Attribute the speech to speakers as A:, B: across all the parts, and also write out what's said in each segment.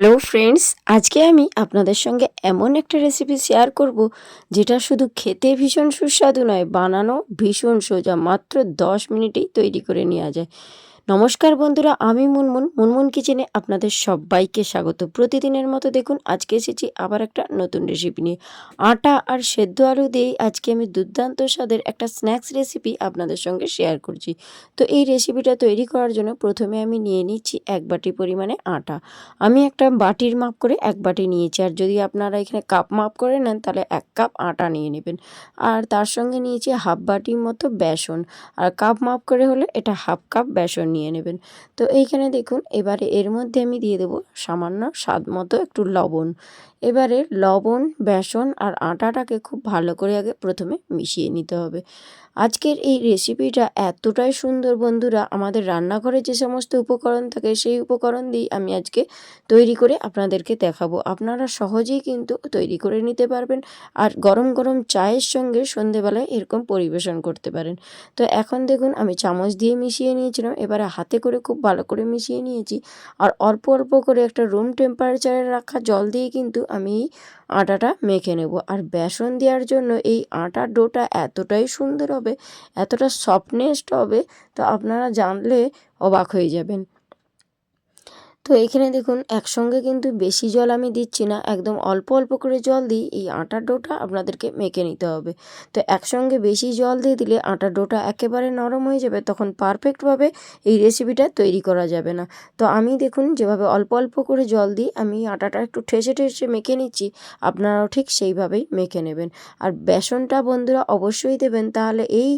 A: Hello friends, আজকে আমি আপনাদের সঙ্গে এমন একটা রেসিপি শেয়ার করব যেটা শুধু খেতে ভীষণ সুস্বাদু নয়, বানানো ভীষণ সোজা। মাত্র 10 মিনিটেই তৈরি করে নেওয়া যায়। নমস্কার বন্ধুরা, আমি মুনমুন। মুনমুন কিচেনে আপনাদের সবাইকে স্বাগত। প্রতিদিনের মতো দেখুন আজকে এসেছি আবার একটা নতুন রেসিপি নিয়ে। আটা আর সেদ্ধ আলু দিয়েই আজকে আমি দুর্দান্ত স্বাদের একটা স্ন্যাক্স রেসিপি আপনাদের সঙ্গে শেয়ার করছি। তো এই রেসিপিটা তৈরি করার জন্য প্রথমে আমি নিয়ে নিচ্ছি 1 বাটি পরিমাণে আটা। আমি একটা বাটির মাপ করে 1 বাটি নিয়েছি, আর যদি আপনারা এখানে কাপ মাপ করে নেন তাহলে 1 কাপ আটা নিয়ে নেবেন। আর তার সঙ্গে নিয়েছি হাফ বাটির মতো বেসন, আর কাপ মাপ করে হলে এটা হাফ কাপ বেসন নিয়ে নেবেন। তো এইখানে দেখুন, এবারে এর মধ্যে আমি দিয়ে দেবো সামান্য স্বাদ মতো একটু লবণ। এবারে লবণ, বেসন আর আটাটাকে খুব ভালো করে আগে প্রথমে মিশিয়ে নিতে হবে। আজকের এই রেসিপিটা এতটাই সুন্দর বন্ধুরা, আমাদের রান্নাঘরে যে সমস্ত উপকরণ থাকে সেই উপকরণ দিয়েই আমি আজকে তৈরি করে আপনাদেরকে দেখাবো। আপনারা সহজেই কিন্তু তৈরি করে নিতে পারবেন, আর গরম গরম চায়ের সঙ্গে সন্ধেবেলায় এরকম পরিবেশন করতে পারেন। তো এখন দেখুন আমি চামচ দিয়ে মিশিয়ে নিয়েছিলাম, এবারে হাতে করে খুব ভালো করে মিশিয়ে নিয়েছি। আর অল্প অল্প করে একটা রুম টেম্পারেচারে রাখা জল দিয়ে কিন্তু আমি এই আটাটা মেখে নেব। আর বেসন দেওয়ার জন্য এই আটার ডোটা এতটাই সুন্দর হবে, এতটা সফটনেস হবে, তো আপনারা জানলে অবাক হয়ে যাবেন। তো এখানে দেখুন একসঙ্গে কিন্তু বেশি জল আমি দিচ্ছি না, একদম অল্প অল্প করে জল দিই এই আটার ডোটা আপনাদেরকে মেখে নিতে হবে। তো একসঙ্গে বেশি জল দিয়ে দিলে আটার ডোটা একেবারে নরম হয়ে যাবে, তখন পারফেক্টভাবে এই রেসিপিটা তৈরি করা যাবে না। তো আমি দেখুন যেভাবে অল্প অল্প করে জল দিই আমি আটাটা একটু ঠেসে ঠেসে মেখে নিচ্ছি, আপনারাও ঠিক সেইভাবেই মেখে নেবেন। আর বেসনটা বন্ধুরা অবশ্যই দেবেন, তাহলে এই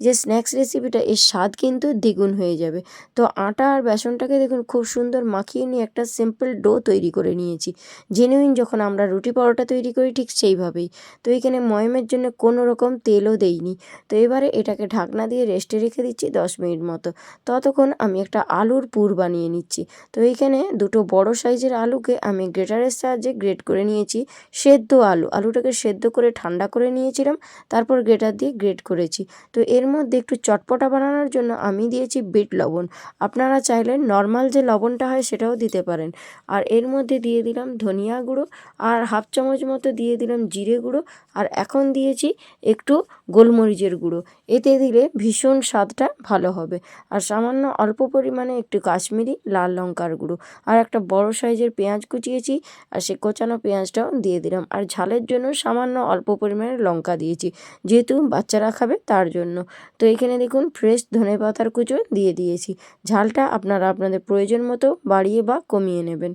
A: যে স্ন্যাক্স রেসিপিটা এর স্বাদ কিন্তু দ্বিগুণ হয়ে যাবে। তো আটা আর বেসনটাকে দেখুন খুব সুন্দর মাখিয়ে নিয়ে একটা সিম্পল ডো তৈরি করে নিয়েছি, জেনুইন যখন আমরা রুটি পরোটা তৈরি করি ঠিক সেইভাবেই। তো এখানে ময়মের জন্য কোনো রকম তেলও দেইনি। তো এবারে এটাকে ঢাকনা দিয়ে রেস্টে রেখে দিচ্ছি 10 মিনিট মতো। ততক্ষণ আমি একটা আলুর পুর বানিয়ে নিচ্ছি। তো এইখানে দুটো বড় সাইজের আলুকে আমি গ্রেটারের সাহায্যে গ্রেট করে নিয়েছি। সেদ্ধ আলুটাকে সেদ্ধ করে ঠান্ডা করে নিয়েছিলাম, তারপর গ্রেটার দিয়ে গ্রেট করেছি। তো এর মধ্যে একটু চটপটা বানানোর জন্য আমি দিয়েছি বিট লবণ। আপনারা চাইলে নর্মাল যে লবণটা হয় সেটাও দিতে পারেন। আর এর মধ্যে দিয়ে দিলাম ধনিয়া গুঁড়ো, আর হাফ চামচ মতো দিয়ে দিলাম জিরে গুঁড়ো, আর এখন দিয়েছি একটু গোলমরিচের গুঁড়ো। এতে দিলে ভীষণ স্বাদটা ভালো হবে। আর সামান্য অল্প পরিমাণে একটু কাশ্মীরি লাল লঙ্কার গুঁড়ো, আর একটা বড় সাইজের পেঁয়াজ কুচিয়েছি, আর সে কোচানো পেঁয়াজটাও দিয়ে দিলাম। আর ঝালের জন্য সামান্য অল্প পরিমাণে লঙ্কা দিয়েছি, যেহেতু বাচ্চারা খাবে তার জন্য। তো এখানে দেখুন ফ্রেশ ধনেপাতার কুচো দিয়ে দিয়েছি। ঝালটা আপনারা আপনাদের প্রয়োজন মতো বাড়িয়ে বা কমিয়ে নেবেন।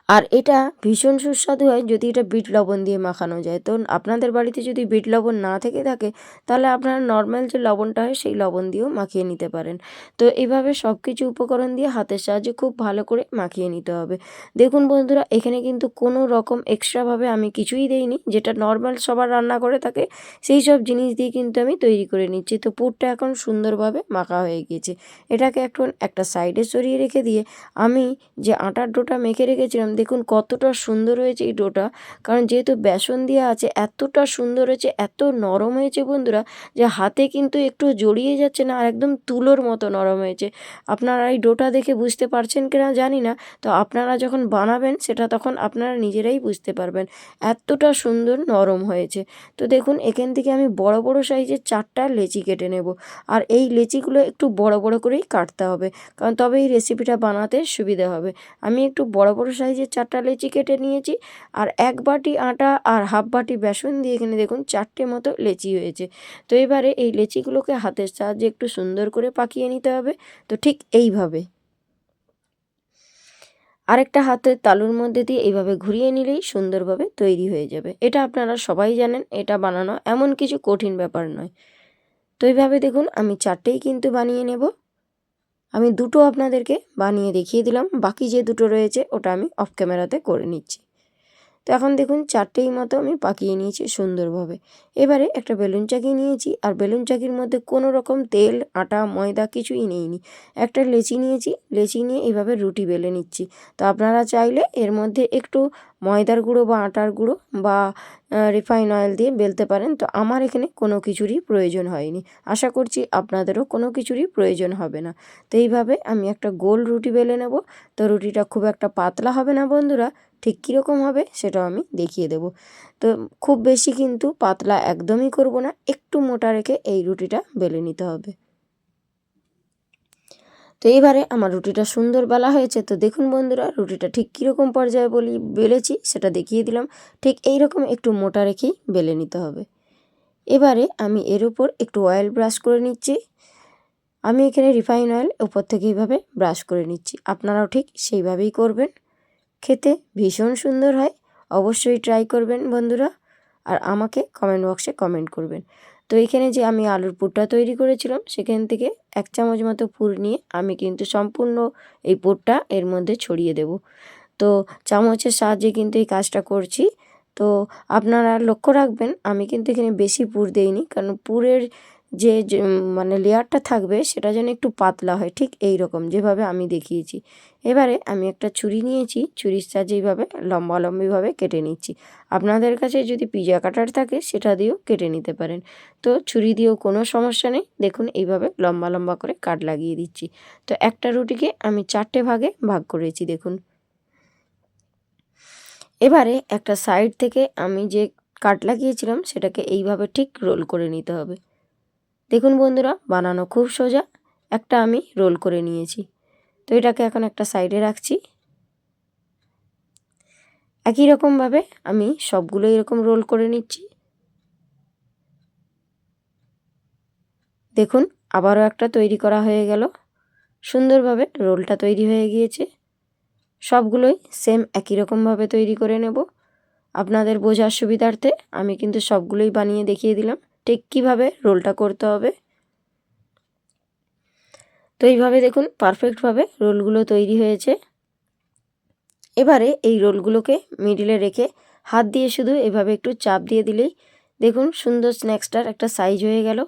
A: আর এটা ভীষণ সুস্বাদু হয় যদি এটা বিট লবণ দিয়ে মাখানো যায়। তো আপনাদের বাড়িতে যদি বিট লবণ না থেকে থাকে তাহলে আপনারা নর্মাল যে লবণটা হয় সেই লবণ দিয়েও মাখিয়ে নিতে পারেন। তো এভাবে সব কিছু উপকরণ দিয়ে হাতের সাহায্যে খুব ভালো করে মাখিয়ে নিতে হবে। দেখুন বন্ধুরা, এখানে কিন্তু কোনো রকম এক্সট্রাভাবে আমি কিছুই দেইনি, যেটা নর্মাল সবার রান্না করে থাকে সেই সব জিনিস দিয়ে কিন্তু আমি তৈরি করে নিচ্ছি। তো পুরটা এখন সুন্দরভাবে মাখা হয়ে গিয়েছে। এটাকে এখন একটা সাইডে সরিয়ে রেখে দিয়ে আমি যে আটার ডোটা মেখে রেখেছিলাম, দেখুন কতটা সুন্দর হয়েছে এই ডোটা। কারণ যেহেতু বেসন দেওয়া আছে এতটা সুন্দর হয়েছে, এত নরম হয়েছে বন্ধুরা, যে হাতে কিন্তু একটু জড়িয়ে যাচ্ছে না, আর একদম তুলোর মতো নরম হয়েছে। আপনারা এই ডোটা দেখে বুঝতে পারছেন কিনা জানি না, তো আপনারা যখন বানাবেন সেটা তখন আপনারা নিজেরাই বুঝতে পারবেন এতটা সুন্দর নরম হয়েছে। তো দেখুন এখান থেকে আমি বড় বড় সাইজের 4টা লেচি কেটে নেব। আর এই লেচিগুলো একটু বড় বড় করেই কাটতে হবে, কারণ তবে এই রেসিপিটা বানাতে সুবিধা হবে। আমি একটু বড় বড় সাইজের 4টা লেচি কেটে নিয়েছি, আর 1 বাটি আটা আর হাফ বাটি বেসন দিয়ে এখানে দেখুন 4টে মতো লেচি হয়েছে। তো এবারে এই লেচিগুলোকে হাতের সাহায্যে একটু সুন্দর করে পাকিয়ে নিতে হবে। তো ঠিক এইভাবে আরেকটা হাতের তালুর মধ্যে দিয়ে এইভাবে ঘুরিয়ে নিলেই সুন্দরভাবে তৈরি হয়ে যাবে। এটা আপনারা সবাই জানেন, এটা বানানো এমন কিছু কঠিন ব্যাপার নয়। তো এইভাবে দেখুন আমি 4টেই কিন্তু বানিয়ে নেব। আমি দুটো আপনাদেরকে বানিয়ে দেখিয়ে দিলাম, বাকি যে দুটো রয়েছে ওটা আমি অফ ক্যামেরাতে করে নিচ্ছি। তো এখন দেখুন 4টেই মতো আমি পাকিয়ে নিয়েছি সুন্দরভাবে। এবারে একটা বেলুন চাকি নিয়েছি, আর বেলুন চাকির মধ্যে কোনো রকম তেল, আটা, ময়দা কিছুই নেইনি। একটা লেচি নিয়েছি, লেচি নিয়ে এইভাবে রুটি বেলে নিচ্ছি। তো আপনারা চাইলে এর মধ্যে একটু ময়দার গুঁড়ো বা আটার গুঁড়ো বা রিফাইন অয়েল দিয়ে বেলতে পারেন। তো আমার এখানে কোনো কিছুরই প্রয়োজন হয়নি। আশা করছি আপনাদেরও কোনো কিছুরই প্রয়োজন হবে না। তো এইভাবে আমি একটা গোল রুটি বেলে নেব। তো রুটিটা খুব একটা পাতলা হবে না বন্ধুরা, ঠিক কীরকম হবে সেটাও আমি দেখিয়ে দেব। তো খুব বেশি কিন্তু পাতলা একদমই করব না, একটু মোটা রেখে এই রুটিটা বেলে নিতে হবে। তো এবারে আমার রুটিটা সুন্দর বেলা হয়েছে। তো দেখুন বন্ধুরা, রুটিটা ঠিক কীরকম পর্যায়ে বেলেছি সেটা দেখিয়ে দিলাম। ঠিক এই রকম একটু মোটা রেখেই বেলে নিতে হবে। এবারে আমি এর উপর একটু অয়েল ব্রাশ করে নিচ্ছি। আমি এখানে রিফাইন অয়েল উপর থেকে এইভাবে ব্রাশ করে নিচ্ছি, আপনারাও ঠিক সেইভাবেই করবেন। খেতে ভীষণ সুন্দর হয়, অবশ্যই ট্রাই করবেন বন্ধুরা, আর আমাকে কমেন্ট বক্সে কমেন্ট করবেন। তো এখানে যে আমি আলুর পুরটা তৈরি করেছিলাম সেখান থেকে 1 চামচ মতো পুর নিয়ে আমি কিন্তু সম্পূর্ণ এই পুরটা এর মধ্যে ছড়িয়ে দেব। তো চামচের সাহায্যে কিন্তু এই কাজটা করছি। তো আপনারা লক্ষ্য রাখবেন, আমি কিন্তু এখানে বেশি পুর দেইনি, কারণ পুরের যে মানে লেয়ারটা থাকবে সেটা যেন একটু পাতলা হয়, ঠিক এই রকম যেভাবে আমি দেখিয়েছি। এবারে আমি একটা ছুরি নিয়েছি, ছুরির সাহায্যে এইভাবে লম্বালম্বিভাবে কেটে নিচ্ছি। আপনাদের কাছে যদি পিজা কাটার থাকে সেটা দিয়েও কেটে নিতে পারেন। তো ছুরি দিয়েও কোনো সমস্যা নেই। দেখুন এইভাবে লম্বা লম্বা করে কাট লাগিয়ে দিচ্ছি। তো একটা রুটিকে আমি 4টে ভাগে ভাগ করেছি দেখুন। এবারে একটা সাইড থেকে আমি যে কাট লাগিয়েছিলাম সেটাকে এইভাবে ঠিক রোল করে নিতে হবে। দেখুন বন্ধুরা, বানানো খুব সোজা। একটা আমি রোল করে নিয়েছি। তো এটাকে এখন একটা সাইডে রাখছি। একই রকমভাবে আমি সবগুলো এরকম রোল করে নিচ্ছি। দেখুন আবারও একটা তৈরি করা হয়ে গেল। সুন্দরভাবে রোলটা তৈরি হয়ে গিয়েছে। সবগুলোই সেম একই রকমভাবে তৈরি করে নেব। আপনাদের বোঝার সুবিধার্থে আমি কিন্তু সবগুলোই বানিয়ে দেখিয়ে দিলাম ঠিক কীভাবে রোলটা করতে হবে। তো এইভাবে দেখুন পারফেক্টভাবে রোলগুলো তৈরি হয়েছে। এবারে এই রোলগুলোকে মিডিলে রেখে হাত দিয়ে শুধু এভাবে একটু চাপ দিয়ে দিলেই দেখুন সুন্দর স্ন্যাক্সটার একটা সাইজ হয়ে গেল।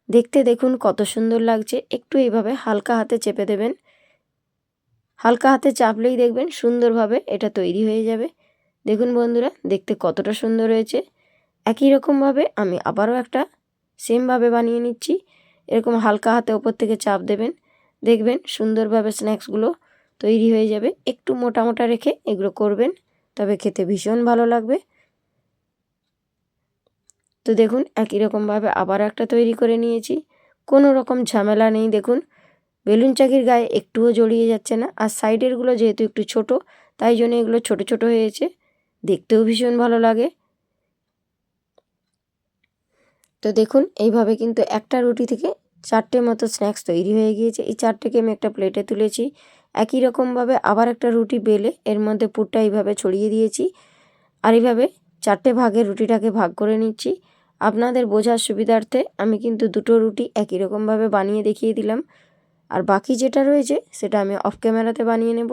A: দেখতে দেখুন কত সুন্দর লাগছে। একটু এইভাবে হালকা হাতে চেপে দেবেন, হালকা হাতে চাপলেই দেখবেন সুন্দরভাবে এটা তৈরি হয়ে যাবে। দেখুন বন্ধুরা, দেখতে কতটা সুন্দর হয়েছে। একই রকমভাবে আমি আবারও একটা সেমভাবে বানিয়ে নিচ্ছি। এরকম হালকা হাতে ওপর থেকে চাপ দেবেন, দেখবেন সুন্দরভাবে স্ন্যাক্সগুলো তৈরি হয়ে যাবে। একটু মোটা মোটা রেখে এগুলো করবেন, তবে খেতে ভীষণ ভালো লাগবে। তো দেখুন একই রকমভাবে আবার একটা তৈরি করে নিয়েছি। কোনো রকম ঝামেলা নেই। দেখুন বেলুন চাকির গায়ে একটুও জড়িয়ে যাচ্ছে না। আর সাইডেরগুলো যেহেতু একটু ছোট, তাই জন্য এগুলো ছোট ছোট হয়েছে, দেখতেও ভীষণ ভালো লাগে। তো দেখুন এইভাবে কিন্তু একটা রুটি থেকে 4টে মতো স্ন্যাক্স তৈরি হয়ে গিয়েছে। এই 4টেকে আমি একটা প্লেটে তুলেছি। একই রকমভাবে আবার একটা রুটি বেলে এর মধ্যে পুরটা এইভাবে ছড়িয়ে দিয়েছি। আর এইভাবে 4টে ভাগে রুটিটাকে ভাগ করে নিচ্ছি। আপনাদের বোঝার সুবিধার্থে আমি কিন্তু 2টো রুটি একই রকমভাবে বানিয়ে দেখিয়ে দিলাম। আর বাকি যেটা রয়েছে সেটা আমি অফ ক্যামেরাতে বানিয়ে নেব।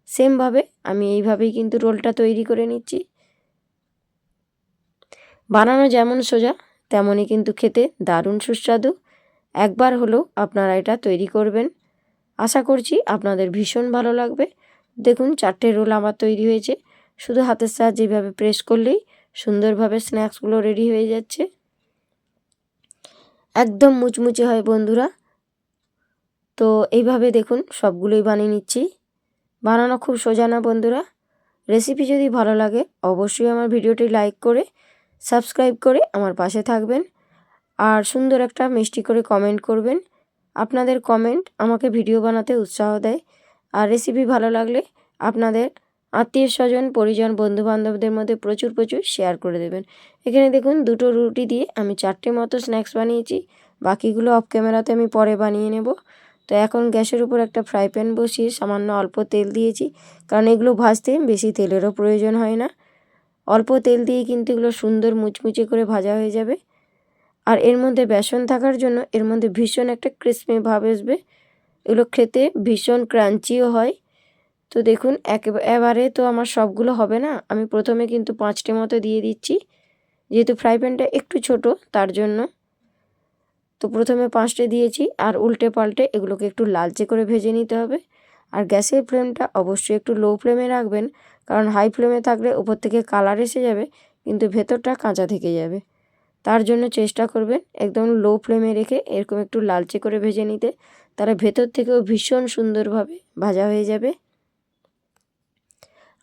A: সেমভাবে আমি এইভাবেই কিন্তু রোলটা তৈরি করে নিচ্ছি। বানানো যেমন সোজা তেমনই কিন্তু খেতে দারুণ সুস্বাদু। একবার হলেও আপনারা এটা তৈরি করবেন। আশা করছি আপনাদের ভীষণ ভালো লাগবে। দেখুন 4টে রোল আমার তৈরি হয়েছে। শুধু হাতের সাহায্যে এইভাবে প্রেস করলেই সুন্দরভাবে স্ন্যাক্সগুলো রেডি হয়ে যাচ্ছে। একদম মুচমুচে হয় বন্ধুরা। তো এইভাবে দেখুন সবগুলোই বানিয়ে নিচ্ছি। বানানো খুব সোজা না বন্ধুরা। রেসিপি যদি ভালো লাগে অবশ্যই আমার ভিডিওটি লাইক করে সাবস্ক্রাইব করে আমার পাশে থাকবেন। আর সুন্দর একটা মিষ্টি করে কমেন্ট করবেন। আপনাদের কমেন্ট আমাকে ভিডিও বানাতে উৎসাহ দেয়। আর রেসিপি ভালো লাগলে আপনাদের আত্মীয় স্বজন পরিজন বন্ধুবান্ধবদের মধ্যে প্রচুর প্রচুর শেয়ার করে দেবেন। এখানে দেখুন 2টো রুটি দিয়ে আমি 4টে মতো স্ন্যাক্স বানিয়েছি। বাকিগুলো অফ ক্যামেরাতে আমি পরে বানিয়ে নেব। তো এখন গ্যাসের উপর একটা ফ্রাই প্যান বসিয়ে সামান্য অল্প তেল দিয়েছি, কারণ এগুলো ভাজতে বেশি তেলেরও প্রয়োজন হয় না। অল্প তেল দিয়ে কিন্তু এগুলো সুন্দর মুচমুচে করে ভাজা হয়ে যাবে। আর এর মধ্যে বেসন থাকার জন্য এর মধ্যে ভীষণ একটা ক্রিসপি ভাব আসবে। এগুলো খেতে ভীষণ ক্রাঞ্চিও হয়। তো দেখুন এবারে তো আমার সবগুলো হবে না, আমি প্রথমে কিন্তু 5টে মতো দিয়ে দিচ্ছি, যেহেতু ফ্রাই প্যানটা একটু ছোট তার জন্য। তো প্রথমে 5টে দিয়েছি আর উল্টে পাল্টে এগুলোকে একটু লালচে করে ভেজে নিতে হবে। আর গ্যাসের ফ্লেমটা অবশ্যই একটু লো ফ্লেমে রাখবেন, কারণ হাই ফ্লেমে থাকলে উপর থেকে কালার এসে যাবে কিন্তু ভেতরটা কাঁচা থেকে যাবে। তার জন্য চেষ্টা করবেন একদম লো ফ্লেমে রেখে এরকম একটু লালচে করে ভেজে নিতে, তাহলে ভেতর থেকেও ভীষণ সুন্দরভাবে ভাজা হয়ে যাবে।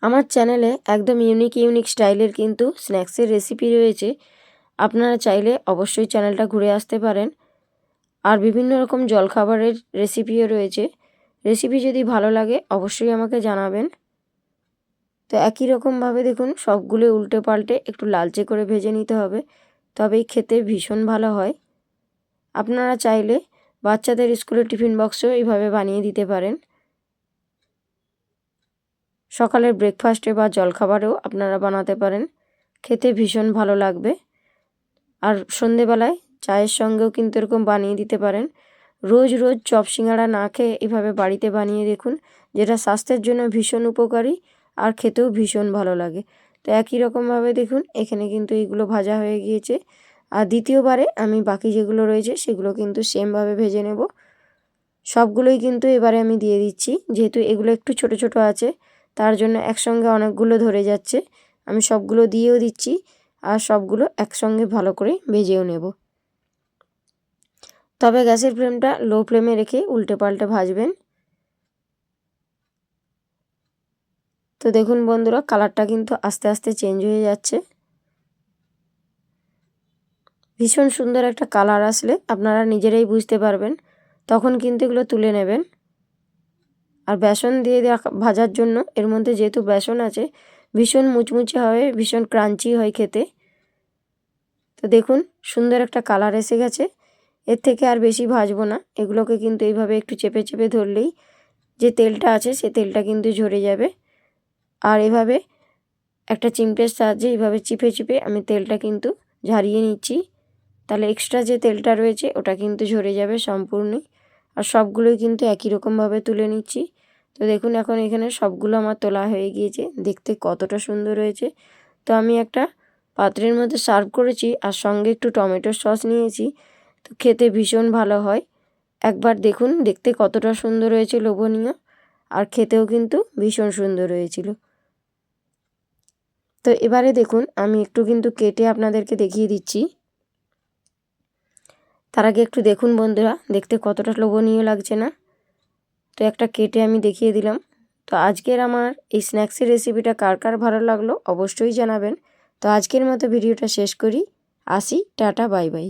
A: আমার চ্যানেলে একদম ইউনিক স্টাইলের কিন্তু স্ন্যাক্সের রেসিপি রয়েছে, আপনারা চাইলে অবশ্যই চ্যানেলটা ঘুরে আসতে পারেন। আর বিভিন্ন রকম জলখাবারের রেসিপিও রয়েছে। রেসিপি যদি ভালো লাগে অবশ্যই আমাকে জানাবেন। তো একই রকমভাবে দেখুন সবগুলো উল্টে পাল্টে একটু লালচে করে ভেজে নিতে হবে, তবেই খেতে ভীষণ ভালো হয়। আপনারা চাইলে বাচ্চাদের স্কুলের টিফিন বক্সেও এইভাবে বানিয়ে দিতে পারেন। সকালের ব্রেকফাস্টে বা জলখাবারেও আপনারা বানাতে পারেন, খেতে ভীষণ ভালো লাগবে। আর সন্ধেবেলায় চায়ের সঙ্গেও কিন্তু এরকম বানিয়ে দিতে পারেন। রোজ রোজ চপ সিঙ্গাড়া না খেয়ে এভাবে বাড়িতে বানিয়ে দেখুন, যেটা স্বাস্থ্যের জন্য ভীষণ উপকারী আর খেতেও ভীষণ ভালো লাগে। তো একই রকমভাবে দেখুন এখানে কিন্তু এইগুলো ভাজা হয়ে গিয়েছে। আর দ্বিতীয়বারে আমি বাকি যেগুলো রয়েছে সেগুলো কিন্তু সেমভাবে ভেজে নেব। সবগুলোই কিন্তু এবারে আমি দিয়ে দিচ্ছি, যেহেতু এগুলো একটু ছোট ছোট আছে তার জন্য একসঙ্গে অনেকগুলো ধরে যাচ্ছে। আমি সবগুলো দিয়েও দিচ্ছি আর সবগুলো একসঙ্গে ভালো করে ভেজেও নেব। তবে গ্যাসের ফ্লেমটা লো ফ্লেমে রেখে উল্টে পাল্টে ভাজবেন। তো দেখুন বন্ধুরা কালারটা কিন্তু আস্তে আস্তে চেঞ্জ হয়ে যাচ্ছে। ভীষণ সুন্দর একটা কালার আসলে আপনারা নিজেরাই বুঝতে পারবেন, তখন কিন্তু এগুলো তুলে নেবেন। আর বেসন দিয়ে ভাজার জন্য এর মধ্যে যেহেতু বেসন আছে ভীষণ মুচমুচে হয়, ভীষণ ক্রাঞ্চি হয় খেতে। তো দেখুন সুন্দর একটা কালার এসে গেছে। এর থেকে আর বেশি ভাজবো না, এগুলোকে কিন্তু এইভাবে একটু চেপে চেপে ধরলেই যে তেলটা আছে সে তেলটা কিন্তু ঝরে যাবে। আর এভাবে একটা চিমটের সাহায্যে এইভাবে চিপে চিপে আমি তেলটা কিন্তু ঝারিয়ে নিচ্ছি, তাহলে এক্সট্রা যে তেলটা রয়েছে ওটা কিন্তু ঝরে যাবে সম্পূর্ণই। আর সবগুলোই কিন্তু একই রকমভাবে তুলে নিচ্ছি। তো দেখুন এখন এখানে সবগুলো আমার তোলা হয়ে গিয়েছে, দেখতে কতটা সুন্দর হয়েছে। তো আমি একটা পাত্রের মধ্যে সার্ভ করেছি আর সঙ্গে একটু টমেটোর সস নিয়েছি, তো খেতে ভীষণ ভালো হয়। একবার দেখুন দেখতে কতটা সুন্দর হয়েছে, লোভনীয়, আর খেতেও কিন্তু ভীষণ সুন্দর হয়েছিল। তো এবারে দেখুন আমি একটু কিন্তু কেটে আপনাদেরকে দেখিয়ে দিচ্ছি। তার আগে একটু দেখুন বন্ধুরা দেখতে কতটা লোভনীয় লাগছে না। তো একটা কেটে আমি দেখিয়ে দিলাম। তো আজকের আমার এই স্ন্যাক্সের রেসিপিটা কার কার ভালো লাগলো অবশ্যই জানাবেন। তো আজকের মতো ভিডিওটা শেষ করি, আসি, টাটা, বাই বাই।